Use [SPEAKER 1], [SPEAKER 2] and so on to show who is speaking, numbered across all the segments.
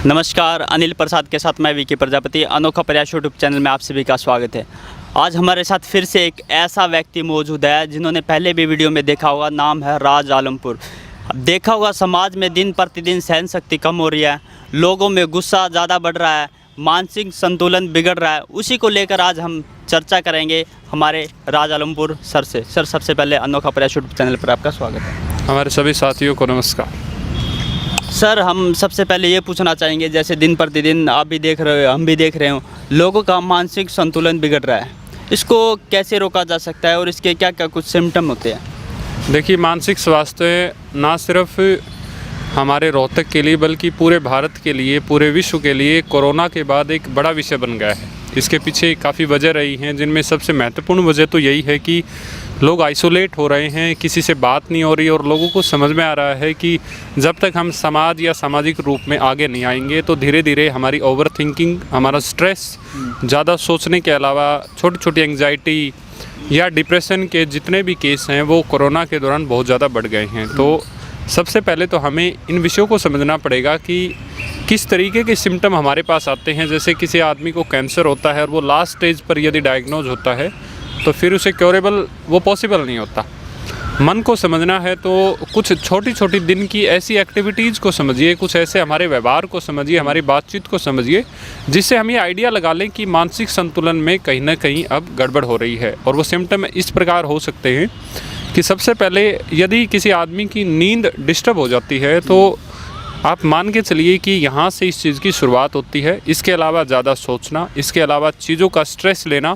[SPEAKER 1] नमस्कार, अनिल प्रसाद के साथ मैं विकी प्रजापति। अनोखा प्रयास यूट्यूब चैनल में आप सभी का स्वागत है। आज हमारे साथ फिर से एक ऐसा व्यक्ति मौजूद है जिन्होंने पहले भी वीडियो में देखा होगा। नाम है राज आलमपुर। देखा होगा समाज में दिन प्रतिदिन सहन शक्ति कम हो रही है, लोगों में गुस्सा ज़्यादा बढ़ रहा है, मानसिक संतुलन बिगड़ रहा है। उसी को लेकर आज हम चर्चा करेंगे हमारे राज आलमपुर सर से। सर, सबसे पहले अनोखा प्रयास यूट्यूब चैनल पर आपका स्वागत है।
[SPEAKER 2] हमारे सभी साथियों को नमस्कार।
[SPEAKER 1] सर, हम सबसे पहले ये पूछना चाहेंगे, जैसे दिन प्रतिदिन आप भी देख रहे हो, हम भी देख रहे हो, लोगों का मानसिक संतुलन बिगड़ रहा है। इसको कैसे रोका जा सकता है और इसके क्या क्या कुछ सिम्टम होते हैं?
[SPEAKER 2] देखिए, मानसिक स्वास्थ्य ना सिर्फ हमारे रोहतक के लिए बल्कि पूरे भारत के लिए, पूरे विश्व के लिए कोरोना के बाद एक बड़ा विषय बन गया है। इसके पीछे काफ़ी वजह रही हैं, जिनमें सबसे महत्वपूर्ण वजह तो यही है कि लोग आइसोलेट हो रहे हैं, किसी से बात नहीं हो रही और लोगों को समझ में आ रहा है कि जब तक हम समाज या सामाजिक रूप में आगे नहीं आएंगे तो धीरे धीरे हमारी ओवर थिंकिंग, हमारा स्ट्रेस, ज़्यादा सोचने के अलावा छोटी छोटी एंग्जाइटी या डिप्रेशन के जितने भी केस हैं वो कोरोना के दौरान बहुत ज़्यादा बढ़ गए हैं। तो सबसे पहले तो हमें इन विषयों को समझना पड़ेगा कि किस तरीके के सिम्टम हमारे पास आते हैं। जैसे किसी आदमी को कैंसर होता है और वो लास्ट स्टेज पर यदि डायग्नोज होता है तो फिर उसे क्योरेबल वो पॉसिबल नहीं होता। मन को समझना है तो कुछ छोटी छोटी दिन की ऐसी एक्टिविटीज़ को समझिए, कुछ ऐसे हमारे व्यवहार को समझिए, हमारी बातचीत को समझिए, जिससे हम ये आइडिया लगा लें कि मानसिक संतुलन में कहीं ना कहीं अब गड़बड़ हो रही है। और वो सिम्टम इस प्रकार हो सकते हैं कि सबसे पहले यदि किसी आदमी की नींद डिस्टर्ब हो जाती है तो आप मान के चलिए कि यहाँ से इस चीज़ की शुरुआत होती है। इसके अलावा ज़्यादा सोचना, इसके अलावा चीज़ों का स्ट्रेस लेना।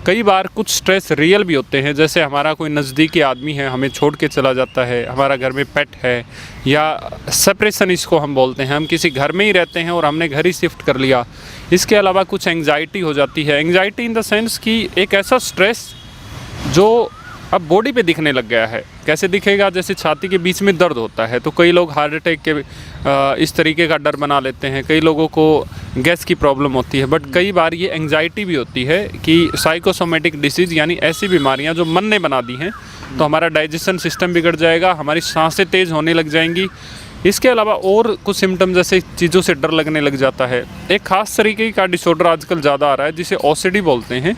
[SPEAKER 2] कई बार कुछ स्ट्रेस रियल भी होते हैं, जैसे हमारा कोई नज़दीकी आदमी है, हमें छोड़ के चला जाता है, हमारा घर में पेट है, या सेपरेशन इसको हम बोलते हैं, हम किसी घर में ही रहते हैं और हमने घर ही शिफ्ट कर लिया। इसके अलावा कुछ एंग्जाइटी हो जाती है। एंग्जाइटी इन द सेंस कि एक ऐसा स्ट्रेस जो अब बॉडी पे दिखने लग गया है। कैसे दिखेगा? जैसे छाती के बीच में दर्द होता है तो कई लोग हार्ट अटैक के इस तरीके का डर बना लेते हैं, कई लोगों को गैस की प्रॉब्लम होती है। बट कई बार ये एंग्जाइटी भी होती है कि साइकोसोमेटिक डिसीज़, यानी ऐसी बीमारियां जो मन ने बना दी हैं। तो हमारा डाइजेशन सिस्टम बिगड़ जाएगा, हमारी सांसें तेज़ होने लग जाएंगी। इसके अलावा और कुछ सिम्टम, जैसे चीज़ों से डर लगने लग जाता है। एक ख़ास तरीके का डिसऑर्डर आजकल ज़्यादा आ रहा है जिसे ओसीडी बोलते हैं।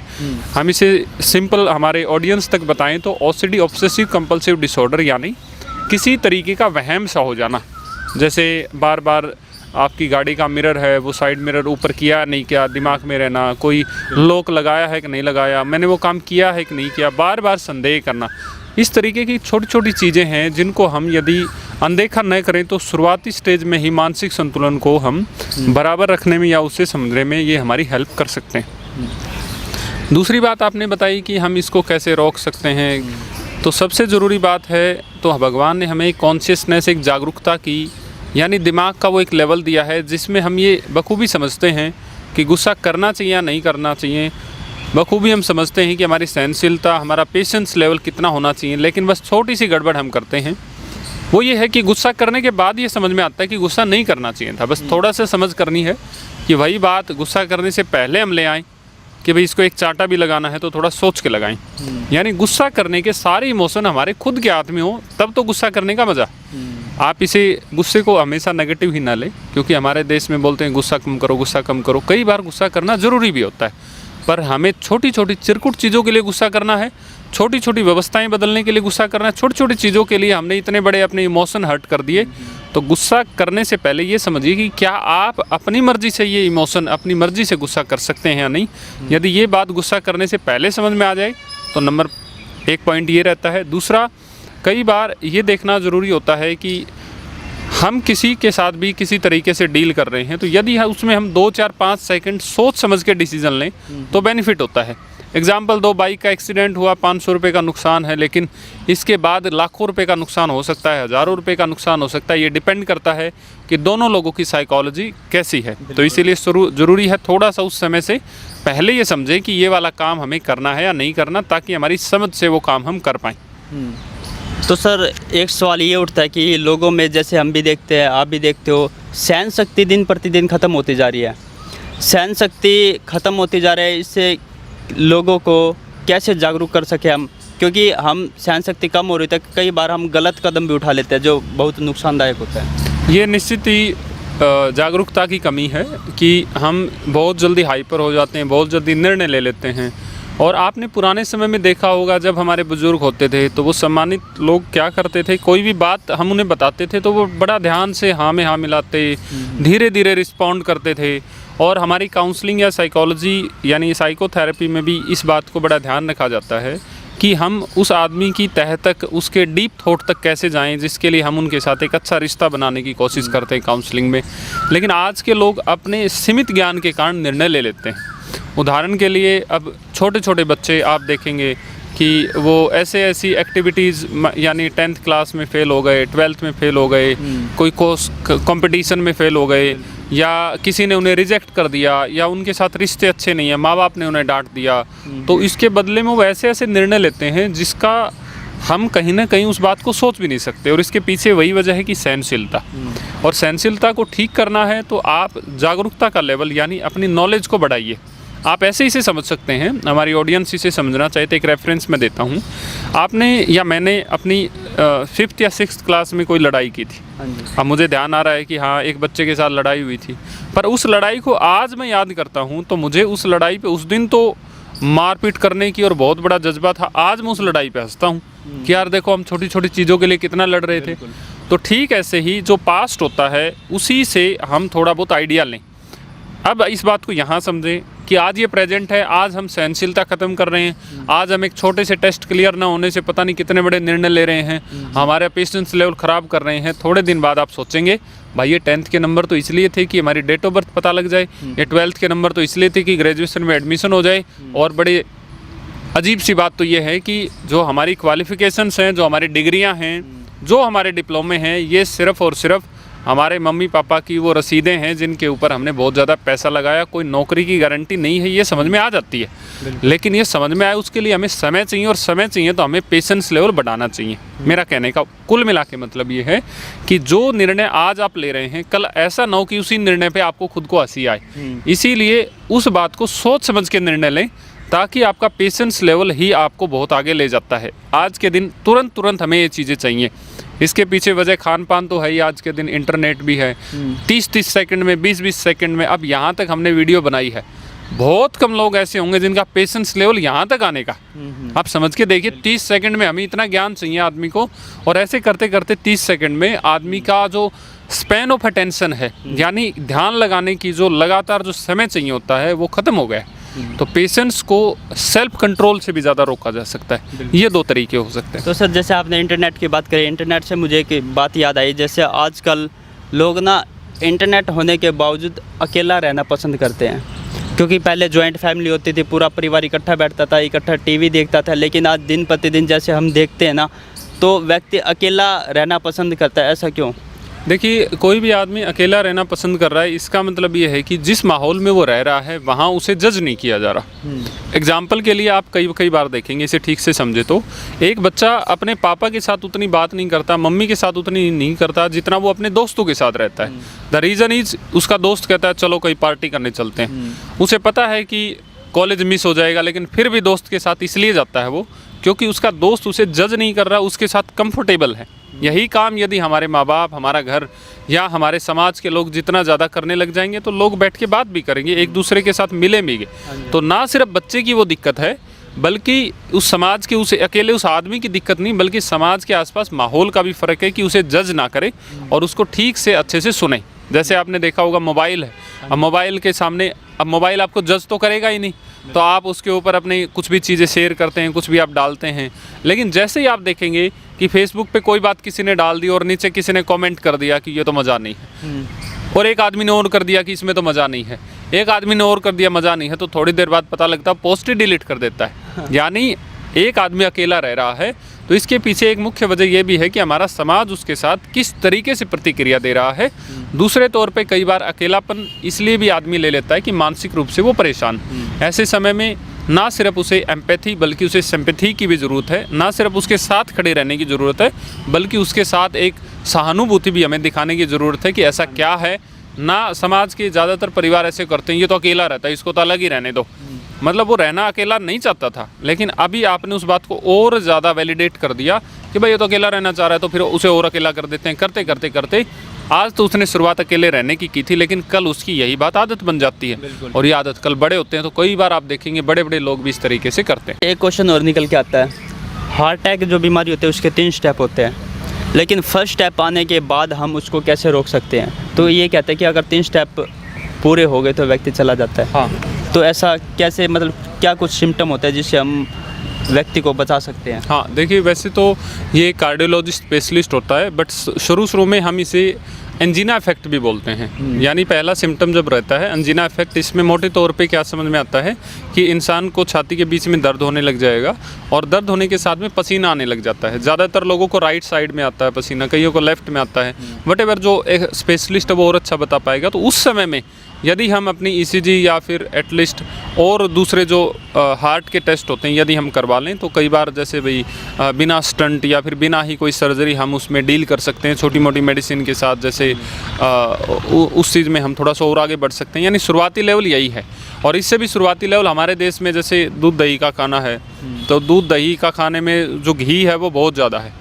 [SPEAKER 2] हम इसे सिंपल हमारे ऑडियंस तक बताएं तो ओसीडी, ऑब्सेसिव कंपल्सिव डिसऑर्डर, यानी किसी तरीके का वहम सा हो जाना। जैसे बार बार आपकी गाड़ी का मिरर है, वो साइड मिरर ऊपर किया नहीं किया, दिमाग में रहना, कोई लॉक लगाया है कि नहीं लगाया, मैंने वो काम किया है कि नहीं किया, बार बार संदेह करना। इस तरीके की छोटी छोटी चीज़ें हैं जिनको हम यदि अनदेखा न करें तो शुरुआती स्टेज में ही मानसिक संतुलन को हम बराबर रखने में या उसे समझने में ये हमारी हेल्प कर सकते हैं। दूसरी बात आपने बताई कि हम इसको कैसे रोक सकते हैं, तो सबसे ज़रूरी बात है तो भगवान ने हमें कॉन्शियसनेस, एक जागरूकता की, यानी दिमाग का वो एक लेवल दिया है जिसमें हम ये बखूबी समझते हैं कि गुस्सा करना चाहिए या नहीं करना चाहिए। बखूबी हम समझते हैं कि हमारी सहनशीलता, हमारा पेशेंस लेवल कितना होना चाहिए। लेकिन बस छोटी सी गड़बड़ हम करते हैं, वो ये है कि गुस्सा करने के बाद ये समझ में आता है कि गुस्सा नहीं करना चाहिए था। बस थोड़ा सा समझ करनी है कि वही बात गुस्सा करने से पहले हम ले आएँ कि भाई इसको एक चांटा भी लगाना है तो थोड़ा सोच के लगाएं। यानी गुस्सा करने के सारे इमोशन हमारे खुद के हाथ में हो, तब तो गुस्सा करने का मज़ा। आप गुस्से को हमेशा नेगेटिव ही ना लें, क्योंकि हमारे देश में बोलते हैं गुस्सा कम करो, गुस्सा कम करो। कई बार गुस्सा करना ज़रूरी भी होता है, पर हमें छोटी छोटी चिरकुट चीज़ों के लिए गुस्सा करना है, छोटी छोटी व्यवस्थाएं बदलने के लिए गुस्सा करना है। छोटी छोटी चीज़ों के लिए हमने इतने बड़े अपने इमोशन हर्ट कर दिए। तो गुस्सा करने से पहले ये समझिए कि क्या आप अपनी मर्ज़ी से ये इमोशन, अपनी मर्ज़ी से गुस्सा कर सकते हैं या नहीं। यदि ये बात गुस्सा करने से पहले समझ में आ जाए तो नंबर एक पॉइंट ये रहता है। दूसरा, कई बार ये देखना ज़रूरी होता है कि हम किसी के साथ भी किसी तरीके से डील कर रहे हैं तो यदि उसमें हम 2, 4, 5 सेकंड सोच समझ के डिसीज़न लें तो बेनिफिट होता है। एग्जाम्पल दो, बाइक का एक्सीडेंट हुआ, 500 रुपये का नुकसान है, लेकिन इसके बाद लाखों रुपए का नुकसान हो सकता है, हज़ारों रुपए का नुकसान हो सकता है। ये डिपेंड करता है कि दोनों लोगों की साइकोलॉजी कैसी है। तो इसीलिए ज़रूरी है थोड़ा सा उस समय से पहले ये समझें कि ये वाला काम हमें करना है या नहीं करना, ताकि हमारी समझ से वो काम हम कर पाएँ।
[SPEAKER 1] तो सर, एक सवाल ये उठता है कि लोगों में, जैसे हम भी देखते हैं, आप भी देखते हो, सहन शक्ति दिन प्रतिदिन ख़त्म होती जा रही है। सहन शक्ति ख़त्म होती जा रही है, इससे लोगों को कैसे जागरूक कर सके हम? क्योंकि हम सहन शक्ति कम हो रही है, कई बार हम गलत कदम भी उठा लेते हैं जो बहुत नुकसानदायक होता है।
[SPEAKER 2] ये निश्चित ही जागरूकता की कमी है कि हम बहुत जल्दी हाइपर हो जाते हैं, बहुत जल्दी निर्णय ले लेते हैं। और आपने पुराने समय में देखा होगा, जब हमारे बुज़ुर्ग होते थे तो वो सम्मानित लोग क्या करते थे, कोई भी बात हम उन्हें बताते थे तो वो बड़ा ध्यान से हाँ में हाँ मिलाते, धीरे धीरे रिस्पॉन्ड करते थे। और हमारी काउंसलिंग या साइकोलॉजी यानी साइकोथेरेपी में भी इस बात को बड़ा ध्यान रखा जाता है कि हम उस आदमी की तह तक, उसके डीप थॉट तक कैसे जाएं, जिसके लिए हम उनके साथ एक अच्छा रिश्ता बनाने की कोशिश करते हैं काउंसलिंग में। लेकिन आज के लोग अपने सीमित ज्ञान के कारण निर्णय ले लेते हैं। उदाहरण के लिए, अब छोटे छोटे बच्चे आप देखेंगे कि वो ऐसी एक्टिविटीज़, यानी 10th क्लास में फ़ेल हो गए, 12th में फ़ेल हो गए, कोई कोर्स कंपटीशन में फ़ेल हो गए, या किसी ने उन्हें रिजेक्ट कर दिया, या उनके साथ रिश्ते अच्छे नहीं हैं, माँ बाप ने उन्हें डांट दिया, तो इसके बदले में वो ऐसे निर्णय लेते हैं जिसका हम कहीं ना कहीं उस बात को सोच भी नहीं सकते। और इसके पीछे वही वजह है कि सहनशीलता, और सहनशीलता को ठीक करना है तो आप जागरूकता का लेवल यानी अपनी नॉलेज को बढ़ाइए। आप ऐसे इसे समझ सकते हैं, हमारी ऑडियंस इसे समझना चाहे तो एक रेफरेंस मैं देता हूँ। आपने या मैंने अपनी 5th या 6th क्लास में कोई लड़ाई की थी। अब मुझे ध्यान आ रहा है कि हाँ, एक बच्चे के साथ लड़ाई हुई थी, पर उस लड़ाई को आज मैं याद करता हूँ तो मुझे उस लड़ाई पे उस दिन तो मारपीट करने की और बहुत बड़ा जज्बा था। आज मैं उस लड़ाई पे हंसता हूँ कि यार देखो, हम छोटी छोटी चीज़ों के लिए कितना लड़ रहे थे। तो ठीक ऐसे ही जो पास्ट होता है उसी से हम थोड़ा बहुत आइडिया लें। अब इस बात को यहाँ समझें कि आज ये प्रेजेंट है, आज हम सहनशीलता ख़त्म कर रहे हैं, आज हम एक छोटे से टेस्ट क्लियर ना होने से पता नहीं कितने बड़े निर्णय ले रहे हैं, हमारे पेशेंस लेवल ख़राब कर रहे हैं। थोड़े दिन बाद आप सोचेंगे भाई ये 10th के नंबर तो इसलिए थे कि हमारी डेट ऑफ बर्थ पता लग जाए, ये 12th के नंबर तो इसलिए थे कि ग्रेजुएशन में एडमिशन हो जाए। और बड़े अजीब सी बात तो ये है कि जो हमारी क्वालिफ़िकेशंस हैं, जो हमारी डिग्रियाँ हैं, जो हमारे डिप्लोमे हैं, ये सिर्फ़ और सिर्फ हमारे मम्मी पापा की वो रसीदें हैं जिनके ऊपर हमने बहुत ज़्यादा पैसा लगाया। कोई नौकरी की गारंटी नहीं है, ये समझ में आ जाती है। लेकिन ये समझ में आए उसके लिए हमें समय चाहिए, और समय चाहिए तो हमें पेशेंस लेवल बढ़ाना चाहिए। मेरा कहने का कुल मिला के मतलब ये है कि जो निर्णय आज आप ले रहे हैं, कल ऐसा ना हो कि उसी निर्णय पर आपको खुद को हंसी आए। इसीलिए उस बात को सोच समझ के निर्णय लें, ताकि आपका पेशेंस लेवल ही आपको बहुत आगे ले जाता है। आज के दिन तुरंत हमें ये चीज़ें चाहिए। इसके पीछे वजह खान पान तो है ही, आज के दिन इंटरनेट भी है। 30-30 सेकंड में, 20-20 सेकंड में, अब यहाँ तक हमने वीडियो बनाई है, बहुत कम लोग ऐसे होंगे जिनका पेशेंस लेवल यहाँ तक आने का। आप समझ के देखिए, 30 सेकंड में हमें इतना ज्ञान चाहिए आदमी को, और ऐसे करते करते 30 सेकंड में आदमी का जो स्पैन ऑफ अटेंशन है, यानी ध्यान लगाने की जो लगातार जो समय चाहिए होता है, वो ख़त्म हो गया। तो पेशेंस को सेल्फ कंट्रोल से भी ज़्यादा रोका जा सकता है। ये 2 तरीके हो सकते हैं।
[SPEAKER 1] तो सर, जैसे आपने इंटरनेट की बात करी, इंटरनेट से मुझे एक बात याद आई। जैसे आजकल लोग ना इंटरनेट होने के बावजूद अकेला रहना पसंद करते हैं, क्योंकि पहले जॉइंट फैमिली होती थी, पूरा परिवार इकट्ठा बैठता था, इकट्ठा टीवी देखता था। लेकिन आज दिन प्रतिदिन जैसे हम देखते हैं ना, तो व्यक्ति अकेला रहना पसंद करता है। ऐसा क्यों?
[SPEAKER 2] देखिए, कोई भी आदमी अकेला रहना पसंद कर रहा है, इसका मतलब ये है कि जिस माहौल में वो रह रहा है वहाँ उसे जज नहीं किया जा रहा। एग्जाम्पल के लिए आप कई बार देखेंगे, इसे ठीक से समझे तो, एक बच्चा अपने पापा के साथ उतनी बात नहीं करता, मम्मी के साथ उतनी नहीं करता जितना वो अपने दोस्तों के साथ रहता है। द रीज़न इज, उसका दोस्त कहता है चलो कोई पार्टी करने चलते हैं, उसे पता है कि कॉलेज मिस हो जाएगा, लेकिन फिर भी दोस्त के साथ इसलिए जाता है वो, क्योंकि उसका दोस्त उसे जज नहीं कर रहा, उसके साथ कंफर्टेबल है। यही काम यदि हमारे माँ बाप, हमारा घर या हमारे समाज के लोग जितना ज़्यादा करने लग जाएंगे, तो लोग बैठ के बात भी करेंगे, एक दूसरे के साथ मिले भी। तो ना सिर्फ बच्चे की वो दिक्कत है, बल्कि उस समाज के, उसे अकेले उस आदमी की दिक्कत नहीं, बल्कि समाज के आसपास माहौल का भी फ़र्क है कि उसे जज ना करे और उसको ठीक से अच्छे से सुने। जैसे आपने देखा होगा, मोबाइल है, अब मोबाइल के सामने, अब मोबाइल आपको जज तो करेगा ही नहीं, तो आप उसके ऊपर अपनी कुछ भी चीज़ें शेयर करते हैं, कुछ भी आप डालते हैं। लेकिन जैसे ही आप देखेंगे कि फेसबुक पे कोई बात किसी ने डाल दी और नीचे किसी ने कमेंट कर दिया कि ये तो मज़ा नहीं है, और एक आदमी ने और कर दिया कि इसमें तो मज़ा नहीं है, एक आदमी ने और कर दिया मज़ा नहीं है, तो थोड़ी देर बाद पता लगता है पोस्ट ही डिलीट कर देता है। यानी एक आदमी अकेला रह रहा है। तो इसके पीछे एक मुख्य वजह यह भी है कि हमारा समाज उसके साथ किस तरीके से प्रतिक्रिया दे रहा है। दूसरे तौर पे कई बार अकेलापन इसलिए भी आदमी ले लेता है कि मानसिक रूप से वो परेशान। ऐसे समय में ना सिर्फ उसे एम्पैथी बल्कि उसे सिंपैथी की भी ज़रूरत है, ना सिर्फ उसके साथ खड़े रहने की ज़रूरत है, बल्कि उसके साथ एक सहानुभूति भी हमें दिखाने की ज़रूरत है कि ऐसा क्या है। ना समाज के ज़्यादातर परिवार ऐसे करते हैं, ये तो अकेला रहता है, इसको तो अलग ही रहने दो। मतलब वो रहना अकेला नहीं चाहता था, लेकिन अभी आपने उस बात को और ज़्यादा वैलिडेट कर दिया कि भाई ये तो अकेला रहना चाह रहा है, तो फिर उसे और अकेला कर देते हैं। करते करते करते आज तो उसने शुरुआत अकेले रहने की थी, लेकिन कल उसकी यही बात आदत बन जाती है, और ये आदत कल बड़े होते हैं तो कई बार आप देखेंगे बड़े बड़े लोग भी इस तरीके से करते हैं।
[SPEAKER 1] एक क्वेश्चन और निकल के आता है, हार्ट अटैक जो बीमारी होती है उसके 3 स्टेप होते हैं, लेकिन फर्स्ट स्टेप आने के बाद हम उसको कैसे रोक सकते हैं? तो ये कहते हैं कि अगर 3 स्टेप पूरे हो गए तो व्यक्ति चला जाता है।
[SPEAKER 2] हाँ,
[SPEAKER 1] तो ऐसा कैसे, मतलब क्या कुछ सिम्टम होता है जिससे हम व्यक्ति को बचा सकते हैं?
[SPEAKER 2] हाँ, देखिए वैसे तो ये कार्डियोलॉजिस्ट स्पेशलिस्ट होता है, बट शुरू में हम इसे एंजीना इफेक्ट भी बोलते हैं। यानी पहला सिम्टम जब रहता है एंजीना इफेक्ट, इसमें मोटे तौर पे क्या समझ में आता है कि इंसान को छाती के बीच में दर्द होने लग जाएगा, और दर्द होने के साथ में पसीना आने लग जाता है। ज़्यादातर लोगों को राइट साइड में आता है पसीना, कईयों को लेफ्ट में आता है, वटेवर जो एक स्पेशलिस्ट है वो और अच्छा बता पाएगा। तो उस समय में यदि हम अपनी ईसीजी या फिर एटलीस्ट और दूसरे जो हार्ट के टेस्ट होते हैं यदि हम करवा लें, तो कई बार जैसे भाई बिना स्टंट या फिर बिना ही कोई सर्जरी हम उसमें डील कर सकते हैं छोटी मोटी मेडिसिन के साथ, जैसे उस चीज़ में हम थोड़ा सा और आगे बढ़ सकते हैं। यानी शुरुआती लेवल यही है, और इससे भी शुरुआती लेवल हमारे देश में जैसे दूध दही का खाना है, तो दूध दही का खाने में जो घी है वो बहुत ज़्यादा है,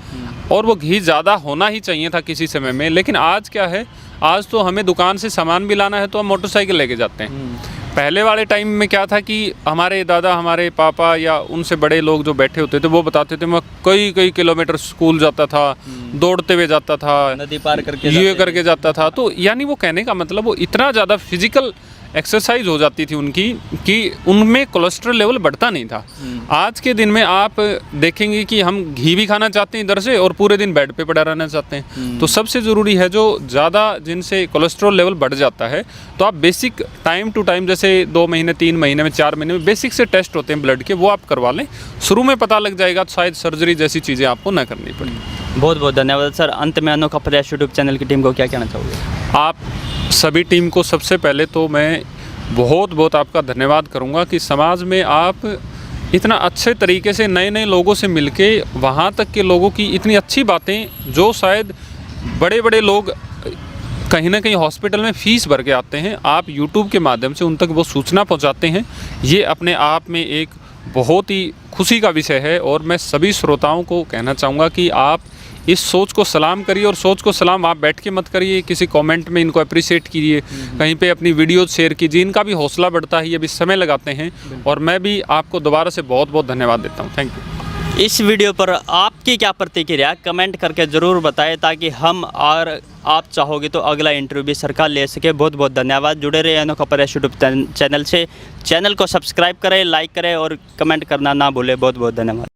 [SPEAKER 2] और वो घी ज़्यादा होना ही चाहिए था किसी समय में। लेकिन आज क्या है, आज तो हमें दुकान से सामान भी लाना है तो हम मोटरसाइकिल लेके जाते हैं। पहले वाले टाइम में क्या था कि हमारे दादा, हमारे पापा या उनसे बड़े लोग जो बैठे होते थे वो बताते थे मैं कई किलोमीटर स्कूल जाता था, दौड़ते हुए जाता था,
[SPEAKER 1] नदी पार करके
[SPEAKER 2] ये करके जाता था। तो यानी वो कहने का मतलब वो इतना ज़्यादा फिजिकल एक्सरसाइज हो जाती थी उनकी कि उनमें कोलेस्ट्रॉल लेवल बढ़ता नहीं था। आज के दिन में आप देखेंगे कि हम घी भी खाना चाहते हैं इधर से, और पूरे दिन बेड पे पड़ा रहना चाहते हैं। तो सबसे ज़रूरी है जो ज़्यादा जिनसे कोलेस्ट्रॉल लेवल बढ़ जाता है, तो आप बेसिक टाइम टू टाइम जैसे 2 महीने 3 महीने में 4 महीने में बेसिक से टेस्ट होते हैं ब्लड के, वो आप करवा लें। शुरू में पता लग जाएगा तो शायद सर्जरी जैसी चीज़ें आपको ना करनी पड़े।
[SPEAKER 1] बहुत बहुत धन्यवाद सर। अंत में अनोखा प्रयास यूट्यूब चैनल की टीम को क्या कहना चाहोगे?
[SPEAKER 2] आप सभी टीम को सबसे पहले तो मैं बहुत आपका धन्यवाद करूंगा कि समाज में आप इतना अच्छे तरीके से नए नए लोगों से मिलके वहाँ तक के लोगों की इतनी अच्छी बातें जो शायद बड़े बड़े लोग कहीं ना कहीं हॉस्पिटल में फ़ीस भर के आते हैं, आप यूट्यूब के माध्यम से उन तक वो सूचना पहुँचाते हैं। ये अपने आप में एक बहुत ही खुशी का विषय है, और मैं सभी श्रोताओं को कहना चाहूँगा कि आप इस सोच को सलाम करिए, और सोच को सलाम आप बैठ के मत करिए, किसी कमेंट में इनको अप्रिशिएट कीजिए, कहीं पे अपनी वीडियो शेयर कीजिए, इनका भी हौसला बढ़ता है, ये भी समय लगाते हैं। और मैं भी आपको दोबारा से बहुत धन्यवाद देता हूँ। Thank you.
[SPEAKER 1] इस वीडियो पर आपकी क्या प्रतिक्रिया कमेंट करके ज़रूर बताएं, ताकि हम और आप चाहोगे तो अगला इंटरव्यू भी सरकार ले सके। बहुत बहुत धन्यवाद। जुड़े रहे अनोखा प्रयास यूट्यूब चैनल से। चैनल को सब्सक्राइब करें, लाइक करें और कमेंट करना ना भूलें। बहुत बहुत धन्यवाद।